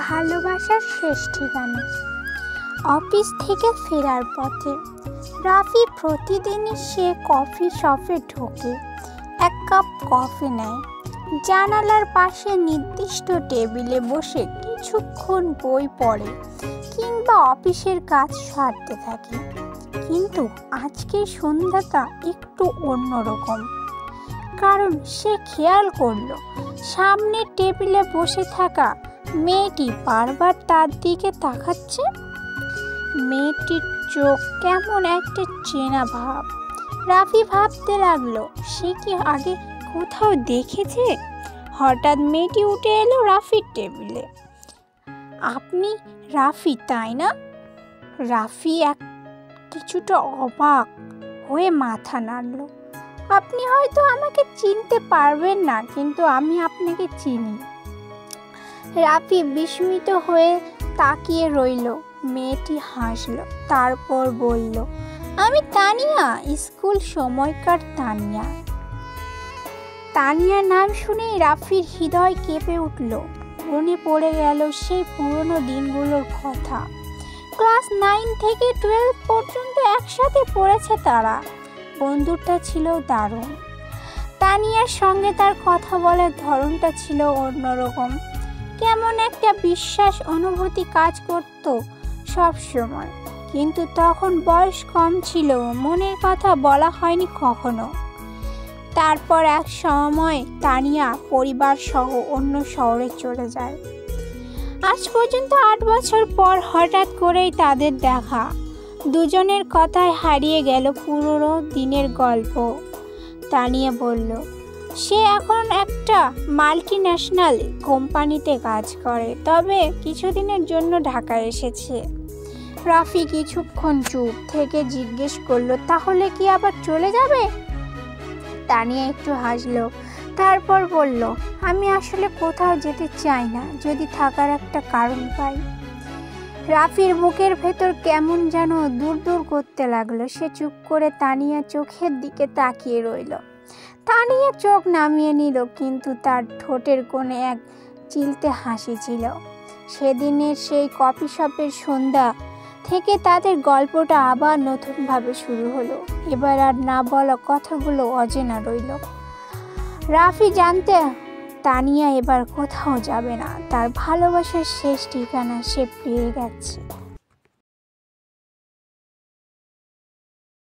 ভালোবাসার শেষ ঠিকানা। অফিস থেকে ফেরার পথে রাফি প্রতিদিনই সে কফি শপে ঢোকে, এক কাপ কফি নেয়, জানালার পাশে নির্দিষ্ট টেবিলে বসে কিছুক্ষণ বই পড়ে কিংবা অফিসের কাজ সারতে থাকে। কিন্তু আজকের সন্ধ্যাটা একটু অন্যরকম, কারণ সে খেয়াল করলো সামনের টেবিলে বসে থাকা মেয়েটি বারবার তার দিকে তাকাচ্ছে। মেয়েটির চোখ কেমন একটা চেনা ভাব। রাফি ভাবতে লাগলো সে কি আগে কোথাও দেখেছে। হঠাৎ মেয়েটি উঠে এলো রাফির টেবিলে। আপনি রাফি, তাই না? রাফি কিছুটা অবাক হয়ে মাথা নাড়ল। আপনি হয়তো আমাকে চিনতে পারবেন না, কিন্তু আমি আপনাকে চিনি। রাফি বিস্মিত হয়ে তাকিয়ে রইল। মেয়েটি হাসল, তারপর বলল, আমি তানিয়া, স্কুল সময়কার তানিয়া। তানিয়ার নাম শুনেই রাফির হৃদয় কেঁপে উঠল। মনে পড়ে গেল সেই পুরনো দিনগুলোর কথা। ক্লাস 9 থেকে 12 পর্যন্ত একসাথে পড়েছে তারা। বন্ধুটা ছিল দারুণ। তানিয়ার সঙ্গে তার কথা বলার ধরনটা ছিল অন্যরকম। কেমন একটা বিশ্বাস অনুভূতি কাজ করত সব সময়। কিন্তু তখন বয়স কম ছিল, মনের কথা বলা হয়নি কখনো। তারপর এক সময় তানিয়া পরিবার সহ অন্য শহরে চলে যায়। আজ পর্যন্ত 8 বছর পর হঠাৎ করেই তাদের দেখা। দুজনের কথায় হারিয়ে গেল পুরনো দিনের গল্প। তানিয়া বলল, সে এখন একটা মাল্টিন্যাশনাল কোম্পানিতে কাজ করে, তবে কিছুদিনের জন্য ঢাকায় এসেছে। রাফি কিছুক্ষণ চুপ থেকে জিজ্ঞেস করলো, তাহলে কি আবার চলে যাবে? তানিয়া একটু হাসলো, তারপর বলল, আমি আসলে কোথাও যেতে চাই না, যদি থাকার একটা কারণ পাই। রাফির বুকের ভেতর কেমন যেন দূর দূর করতে লাগলো। সে চুপ করে তানিয়ার চোখের দিকে তাকিয়ে রইল। তানিয়া চোখ নামিয়ে নিল, কিন্তু তার ঠোঁটের কোণে এক চিলতে হাসি ছিল। সেদিনের সেই কফি শপের সন্ধ্যা থেকে তাদের গল্পটা আবার নতুনভাবে শুরু হলো। এবার আর না বলা কথাগুলো অচেনা রইল। রাফি জানতে তানিয়া এবার কোথাও যাবে না, তার ভালোবাসার শেষ ঠিকানা সে পেয়ে গেছে।